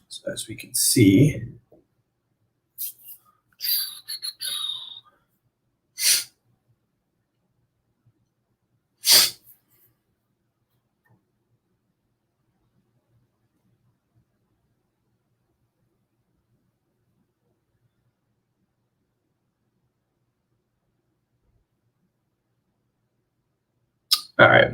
So as we can see, all right.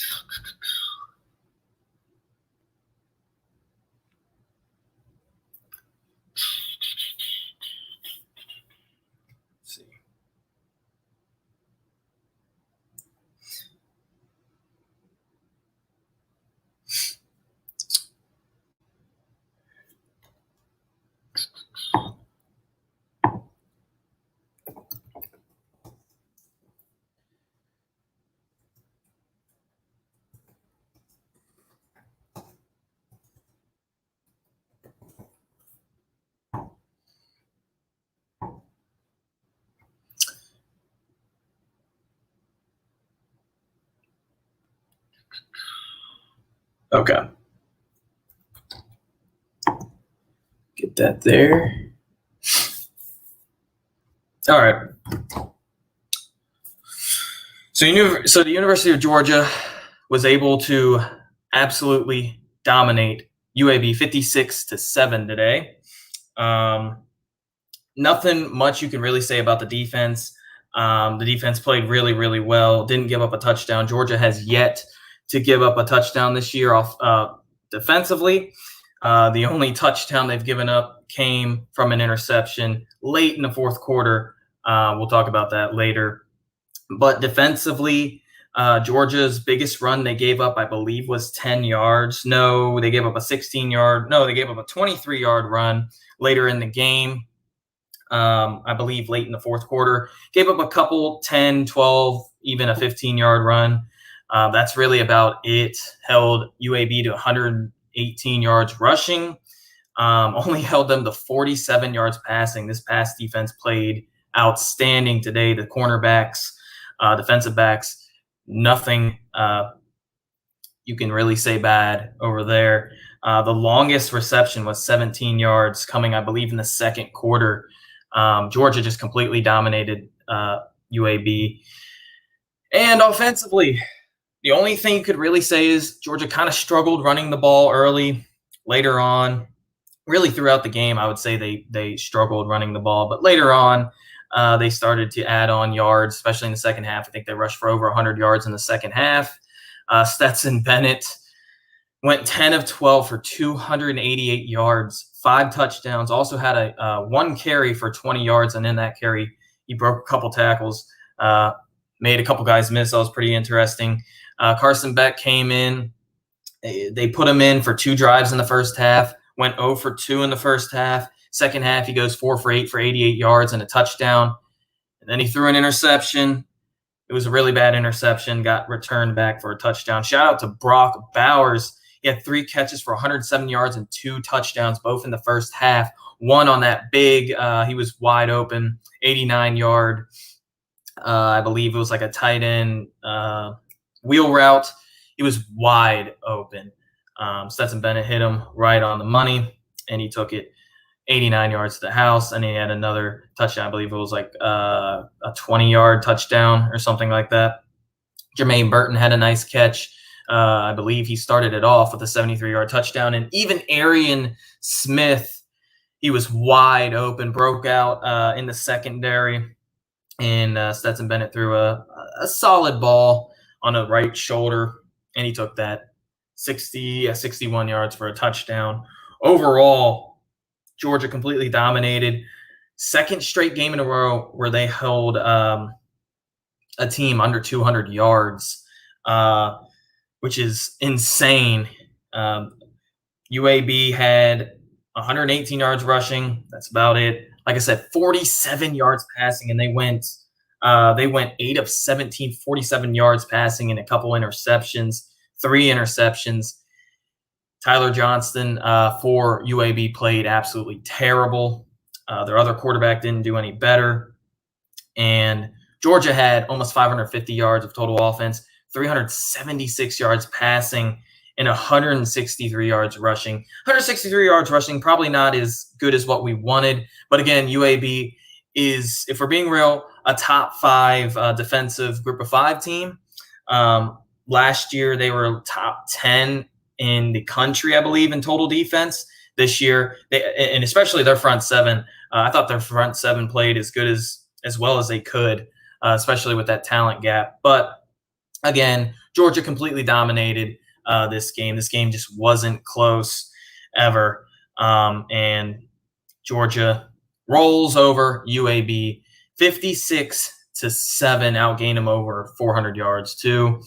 Let's see. Okay. Get that there. All right. So the University of Georgia was able to absolutely dominate UAB 56-7 today. Nothing much you can really say about the defense. The defense played really, really well. Didn't give up a touchdown. Georgia has yet to give up a touchdown this year off defensively. The only touchdown they've given up came from an interception late in the fourth quarter. We'll talk about that later. But defensively, Georgia's biggest run they gave up, I believe, was 10 yards. No, they gave up a 16-yard. No, they gave up a 23-yard run later in the game. I believe late in the fourth quarter. Gave up a couple, 10, 12, even a 15-yard run. That's really about it. Held UAB to 118 yards rushing. Only held them to 47 yards passing. This pass defense played outstanding today. The cornerbacks, defensive backs, nothing you can really say bad over there. The longest reception was 17 yards coming, I believe, in the second quarter. Georgia just completely dominated UAB. And offensively, the only thing you could really say is Georgia kind of struggled running the ball early. Later on, really throughout the game, I would say they struggled running the ball. But later on, they started to add on yards, especially in the second half. I think they rushed for over 100 yards in the second half. Stetson Bennett went 10 of 12 for 288 yards, 5 touchdowns. Also had a 1 carry for 20 yards, and in that carry, he broke a couple tackles, made a couple guys miss. That was pretty interesting. Carson Beck came in. They put him in for 2 drives in the first half, went 0 for 2 in the first half. Second half, he goes 4 for 8 for 88 yards and a touchdown. And then he threw an interception. It was a really bad interception, got returned back for a touchdown. Shout out to Brock Bowers. He had 3 catches for 107 yards and 2 touchdowns, both in the first half. One on that big, he was wide open, 89-yard, I believe it was like a tight end wheel route. He was wide open. Stetson Bennett hit him right on the money, and he took it 89 yards to the house, and he had another touchdown. I believe it was like a 20-yard touchdown or something like that. Jermaine Burton had a nice catch. I believe he started it off with a 73-yard touchdown. And even Arian Smith, he was wide open, broke out in the secondary. And Stetson Bennett threw a solid ball on the right shoulder, and he took that 61 yards for a touchdown. Overall, Georgia completely dominated. Second straight game in a row where they held a team under 200 yards, which is insane. UAB had 118 yards rushing. That's about it. Like I said, 47 yards passing, and they went They went 8 of 17, 47 yards passing and a couple interceptions, 3 interceptions. Tyler Johnston for UAB played absolutely terrible. Their other quarterback didn't do any better. And Georgia had almost 550 yards of total offense, 376 yards passing, and 163 yards rushing. 163 yards rushing, probably not as good as what we wanted. But again, UAB is, if we're being real, a top 5 defensive group of 5 team. Last year, they were top 10 in the country, I believe, in total defense. This year, and especially their front 7, I thought their front 7 played as good as well as they could, especially with that talent gap. But again, Georgia completely dominated this game. This game just wasn't close ever. And Georgia rolls over UAB 56-7, outgained them over 400 yards too.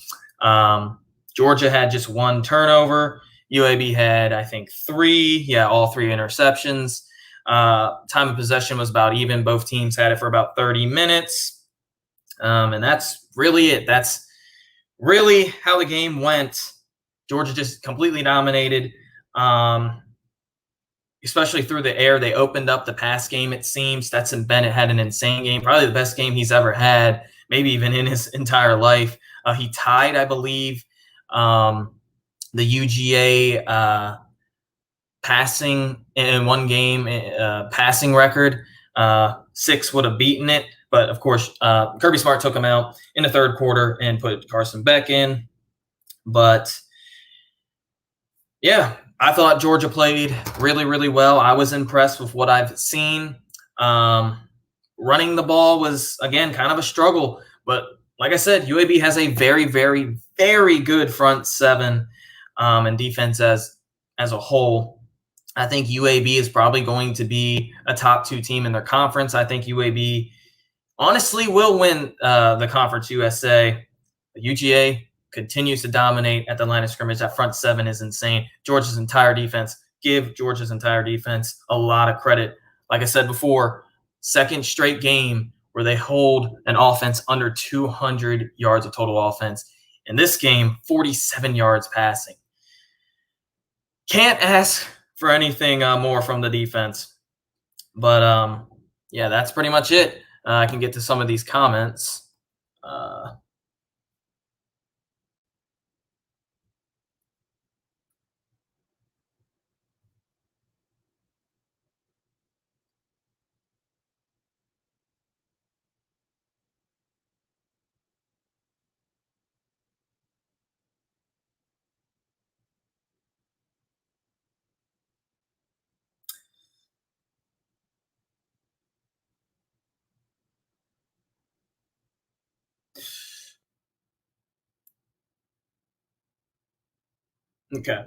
Georgia had just 1 turnover. UAB had, I think, 3. Yeah, all 3 interceptions. Time of possession was about even. Both teams had it for about 30 minutes. And that's really it. That's really how the game went. Georgia just completely dominated, especially through the air. They opened up the pass game, it seems. Stetson Bennett had an insane game, probably the best game he's ever had, maybe even in his entire life. He tied, I believe, the UGA passing in one game passing record. 6 would have beaten it, but of course Kirby Smart took him out in the 3rd quarter and put Carson Beck in. But yeah, I thought Georgia played really, really well. I was impressed with what I've seen. Running the ball was, again, kind of a struggle, but like I said, UAB has a very, very, very good front 7 and defense as a whole. I think UAB is probably going to be a top 2 team in their conference. I think UAB honestly will win the Conference USA. UGA continues to dominate at the line of scrimmage. That front 7 is insane. Georgia's entire defense, give Georgia's entire defense a lot of credit. Like I said before, 2nd straight game where they hold an offense under 200 yards of total offense. In this game, 47 yards passing. Can't ask for anything more from the defense. But, yeah, that's pretty much it. I can get to some of these comments. Okay.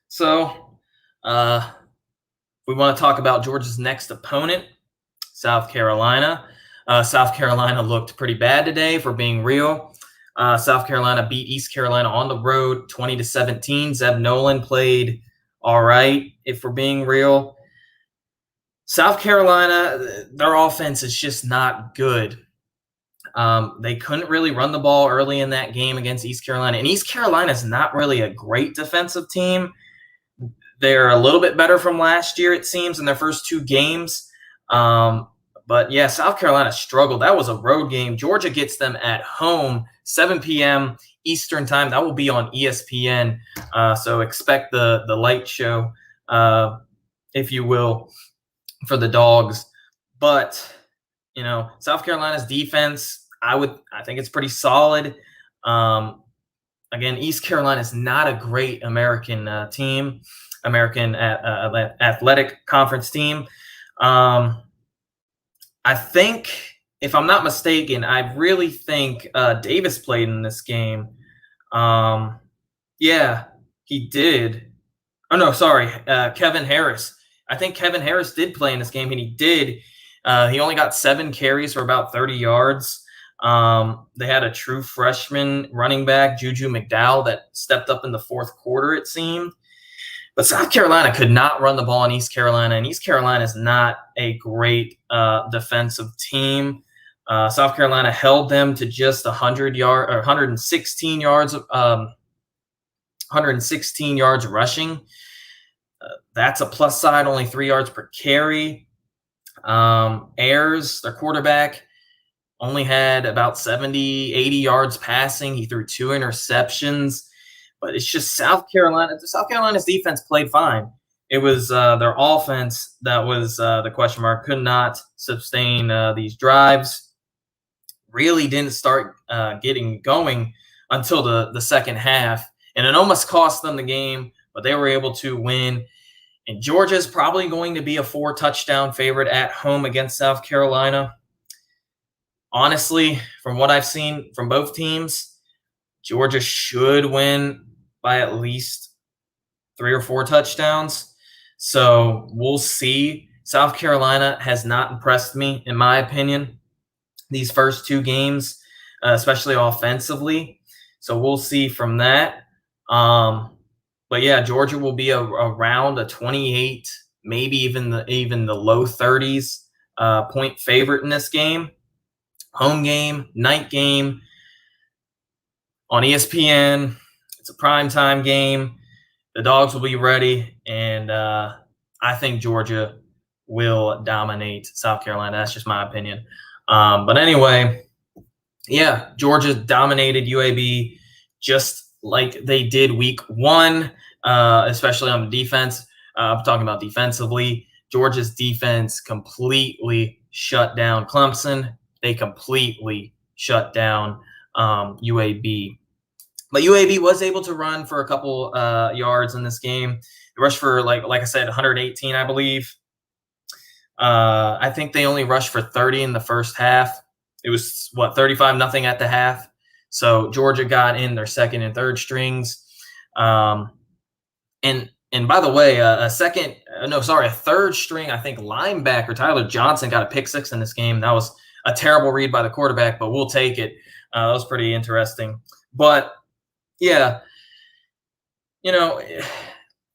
So, we want to talk about Georgia's next opponent, South Carolina. South Carolina looked pretty bad today, for being real. South Carolina beat East Carolina on the road 20-17. Zeb Nolan played all right, if we're being real. South Carolina, their offense is just not good. They couldn't really run the ball early in that game against East Carolina. And East Carolina is not really a great defensive team. They're a little bit better from last year, it seems, in their first 2 games. But, yeah, South Carolina struggled. That was a road game. Georgia gets them at home, 7 p.m. Eastern time. That will be on ESPN. So expect the light show, if you will, for the Dogs. But, you know, South Carolina's defense, I think it's pretty solid. Again, East Carolina is not a great American team, American Athletic Conference team. I think, if I'm not mistaken, I really think Davis played in this game. Yeah, he did. Oh, no, sorry, Kevin Harris. I think Kevin Harris did play in this game, and he did. He only got 7 carries for about 30 yards. They had a true freshman running back, Juju McDowell, that stepped up in the 4th quarter, it seemed. But South Carolina could not run the ball in East Carolina, and East Carolina is not a great defensive team. South Carolina held them to just 116 yards, 116 yards rushing. That's a plus side, only 3 yards per carry. Ayers, their quarterback, only had about 70, 80 yards passing. He threw 2 interceptions. But it's just South Carolina. South Carolina's defense played fine. It was their offense that was the question mark. Could not sustain these drives. Really didn't start getting going until the second half. And it almost cost them the game, but they were able to win. And Georgia's probably going to be a 4-touchdown favorite at home against South Carolina. Honestly, from what I've seen from both teams, Georgia should win by at least 3 or 4 touchdowns. So we'll see. South Carolina has not impressed me, in my opinion, these first 2 games, especially offensively. So we'll see from that. But yeah, Georgia will be around a 28, maybe even the low 30s point favorite in this game. Home game, night game on ESPN. It's a primetime game. The Dogs will be ready, and I think Georgia will dominate South Carolina. That's just my opinion. But anyway, yeah, Georgia dominated UAB just like they did week 1, especially on the defense. I'm talking about defensively. Georgia's defense completely shut down Clemson. They completely shut down UAB. But UAB was able to run for a couple yards in this game. They rushed for, like I said, 118, I believe. I think they only rushed for 30 in the first half. It was, 35-0 at the half. So Georgia got in their second and third strings. And by the way, a third string, I think linebacker Tyler Johnson got a pick 6 in this game. That was a terrible read by the quarterback, but we'll take it. That was pretty interesting. But yeah, it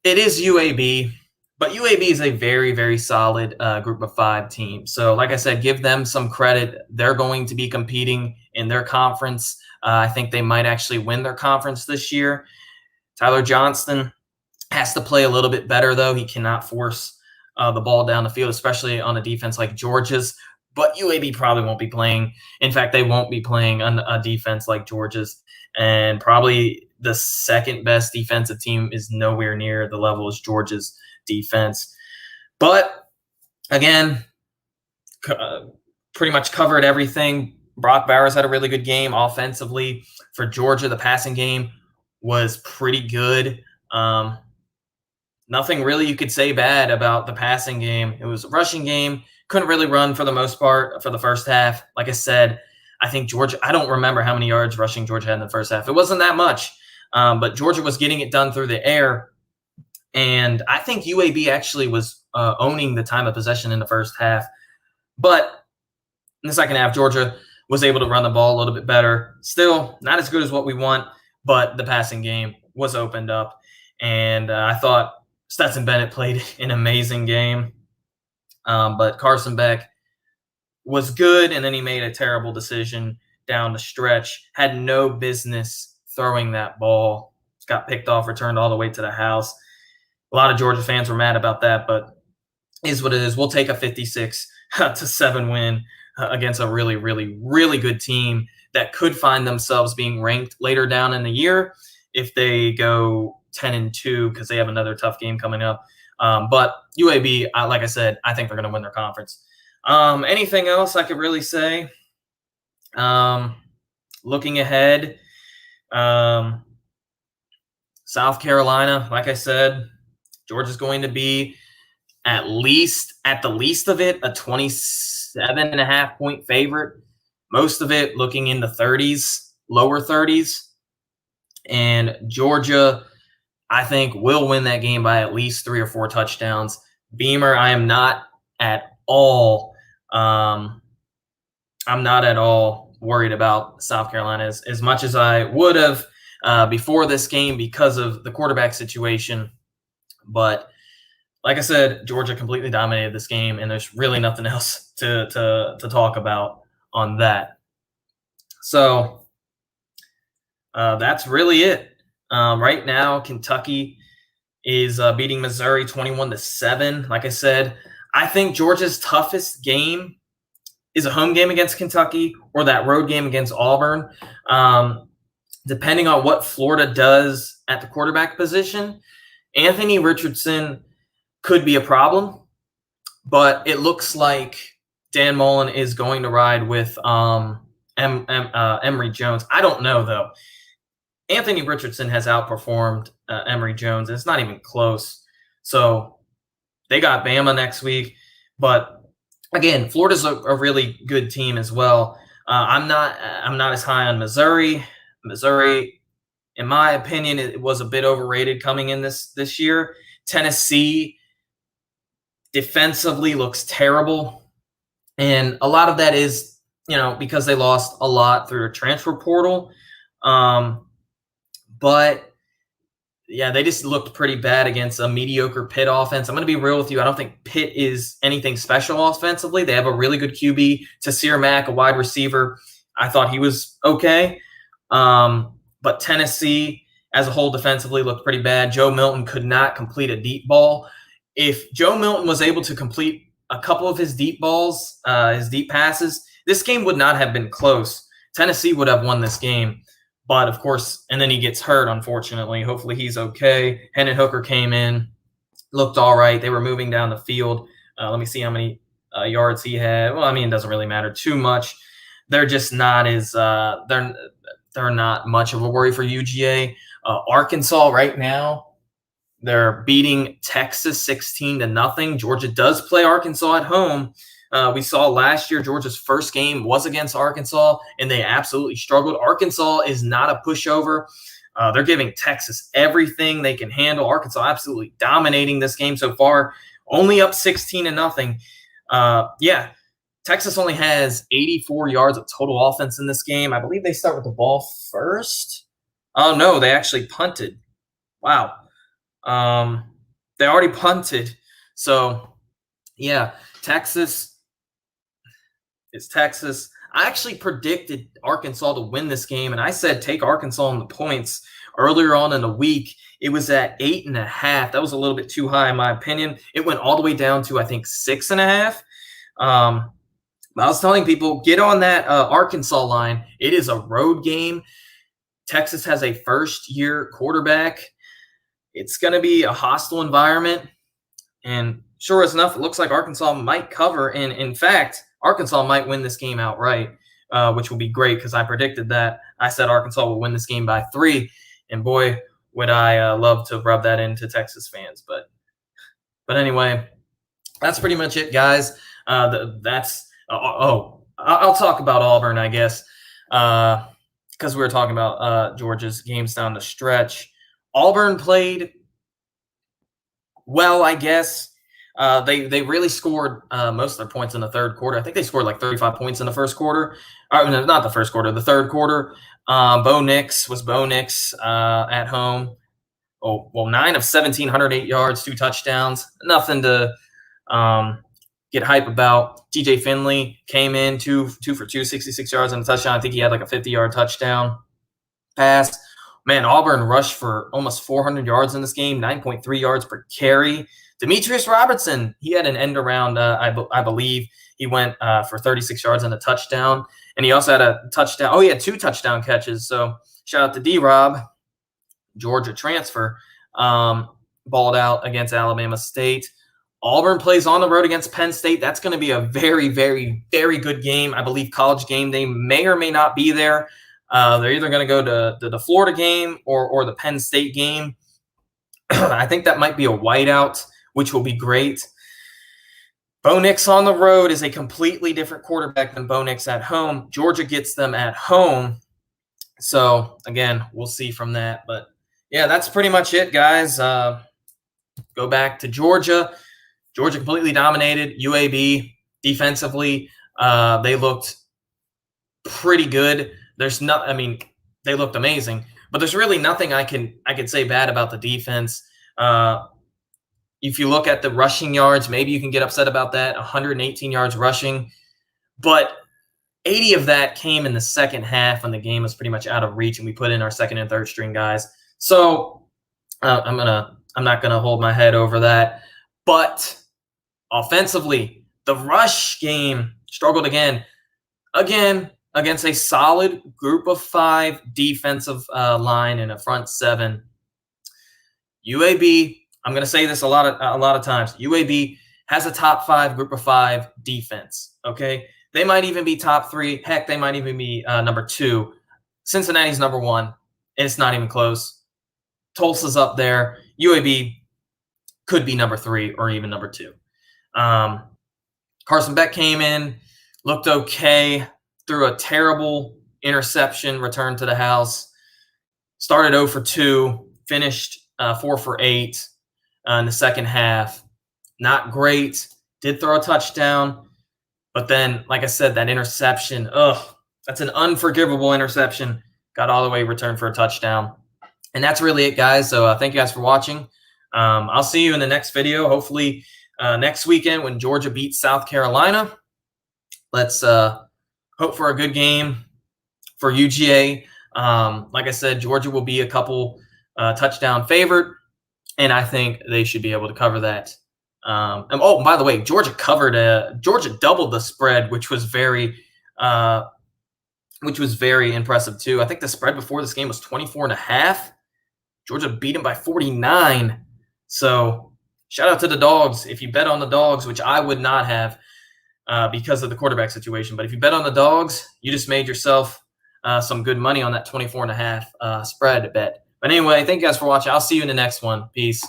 is UAB, but UAB is a very, very solid group of 5 team. So like I said, give them some credit. They're going to be competing in their conference. I think they might actually win their conference this year. Tyler Johnston has to play a little bit better, though. He cannot force the ball down the field, especially on a defense like Georgia's. But UAB probably won't be playing. In fact, they won't be playing on a defense like Georgia's. And probably the second best defensive team is nowhere near the level as Georgia's defense. But again, pretty much covered everything. Brock Bowers had a really good game offensively. For Georgia, the passing game was pretty good. Nothing really you could say bad about the passing game. It was a rushing game. Couldn't really run for the most part for the first half. Like I said, I think Georgia, I don't remember how many yards rushing Georgia had in the first half. It wasn't that much, but Georgia was getting it done through the air. And I think UAB actually was owning the time of possession in the first half. But in the second half, Georgia was able to run the ball a little bit better. Still, not as good as what we want, but the passing game was opened up. And I thought Stetson Bennett played an amazing game. But Carson Beck was good, and then he made a terrible decision down the stretch. Had no business throwing that ball. Got picked off, returned all the way to the house. A lot of Georgia fans were mad about that, but is what it is. We'll take a 56-7 win against a really, really, really good team that could find themselves being ranked later down in the year if they go 10-2 because they have another tough game coming up. But UAB, like I said, I think they're going to win their conference. Anything else I could really say? Looking ahead, South Carolina, like I said, Georgia's going to be at the least of it, a 27.5 point favorite. Most of it looking in the 30s, lower 30s. And Georgia, I think, will win that game by at least 3 or 4 touchdowns. Beamer, I am not at all worried about South Carolina as much as I would have before this game because of the quarterback situation. But like I said, Georgia completely dominated this game, and there's really nothing else to talk about on that. So that's really it. Right now, Kentucky is beating Missouri 21-7. Like I said, I think Georgia's toughest game is a home game against Kentucky or that road game against Auburn. Depending on what Florida does at the quarterback position, Anthony Richardson could be a problem, but it looks like Dan Mullen is going to ride with Emory Jones. I don't know, though. Anthony Richardson has outperformed Emory Jones, and it's not even close. So they got Bama next week. But, again, Florida's a really good team as well. I'm not as high on Missouri. Missouri, in my opinion, it was a bit overrated coming in this year. Tennessee defensively looks terrible. And a lot of that is, because they lost a lot through a transfer portal. But, yeah, they just looked pretty bad against a mediocre Pitt offense. I'm going to be real with you. I don't think Pitt is anything special offensively. They have a really good QB, Tasir Mack, a wide receiver. I thought he was okay. But Tennessee as a whole defensively looked pretty bad. Joe Milton could not complete a deep ball. If Joe Milton was able to complete a couple of his deep balls, his deep passes, this game would not have been close. Tennessee would have won this game. But, of course, and then he gets hurt, unfortunately. Hopefully he's okay. Hendon Hooker came in, looked all right. They were moving down the field. Let me see how many yards he had. Well, I mean, it doesn't really matter too much. They're just not as they're not much of a worry for UGA. Arkansas right now, they're beating Texas 16-0. Georgia does play Arkansas at home. We saw last year Georgia's first game was against Arkansas, and they absolutely struggled. Arkansas is not a pushover. They're giving Texas everything they can handle. Arkansas absolutely dominating this game so far, only up 16-0. Yeah, Texas only has 84 yards of total offense in this game. I believe they start with the ball first. Oh, no, they actually punted. Wow. They already punted. So, yeah, Texas. It's Texas. I actually predicted Arkansas to win this game, and I said take Arkansas on the points earlier on in the week. It was at 8.5. That was a little bit too high in my opinion. It went all the way down to, I think, 6.5. I was telling people, get on that Arkansas line. It is a road game. Texas has a first-year quarterback. It's going to be a hostile environment, and sure as enough, it looks like Arkansas might cover, and in fact, Arkansas might win this game outright, which will be great because I predicted that. I said Arkansas will win this game by 3, and boy, would I love to rub that into Texas fans. But anyway, that's pretty much it, guys. I'll talk about Auburn, I guess, because we were talking about Georgia's games down the stretch. Auburn played well, I guess. They really scored most of their points in the third quarter. I think they scored like 35 points in the first quarter. No, not the first quarter, the third quarter. Bo Nix at home. 9 of 17, 108 yards, 2 touchdowns. Nothing to get hype about. TJ Finley came in 2 for 2, 66 yards and a touchdown. I think he had like a 50-yard touchdown pass. Man, Auburn rushed for almost 400 yards in this game, 9.3 yards per carry. Demetrius Robertson, he had an end around, I believe. He went for 36 yards and a touchdown. And he also had a touchdown. Oh, he had 2 touchdown catches. So shout out to D-Rob, Georgia transfer, balled out against Alabama State. Auburn plays on the road against Penn State. That's going to be a very, very, very good game. I believe College Game Day may or may not be there. They're either going to go to the Florida game or the Penn State game. I think that might be a whiteout, which will be great. Bo Nix on the road is a completely different quarterback than Bo Nix at home. Georgia gets them at home. So, again, we'll see from that. But, yeah, that's pretty much it, guys. Go back to Georgia. Georgia completely dominated UAB defensively. They looked pretty good. They looked amazing. But there's really nothing I can say bad about the defense. If you look at the rushing yards, maybe you can get upset about that. 118 yards rushing, but 80 of that came in the second half when the game was pretty much out of reach, and we put in our second and third string guys. So I'm not gonna hold my head over that. But offensively, the rush game struggled again against a solid group of 5 defensive line and a front 7. UAB, I'm going to say this a lot of times. UAB has a top 5 group of 5 defense. Okay, they might even be top 3. Heck, they might even be number 2. Cincinnati's number 1, and it's not even close. Tulsa's up there. UAB could be number 3 or even number 2. Carson Beck came in, looked okay, threw a terrible interception, returned to the house, started 0 for 2, finished 4 for 8 in the second half. Not great. Did throw a touchdown, but then, like I said, that interception, that's an unforgivable interception. Got all the way returned for a touchdown. And that's really it, guys. So thank you guys for watching. I'll see you in the next video, hopefully next weekend when Georgia beats South Carolina. Let's hope for a good game for UGA. Like I said, Georgia will be a couple touchdown favorite, and I think they should be able to cover that. And by the way, Georgia doubled the spread, which was very impressive too. I think the spread before this game was 24.5. Georgia beat them by 49. So shout out to the dogs. If you bet on the dogs, which I would not have because of the quarterback situation, but if you bet on the dogs, you just made yourself some good money on that 24.5 spread bet. But anyway, thank you guys for watching. I'll see you in the next one. Peace.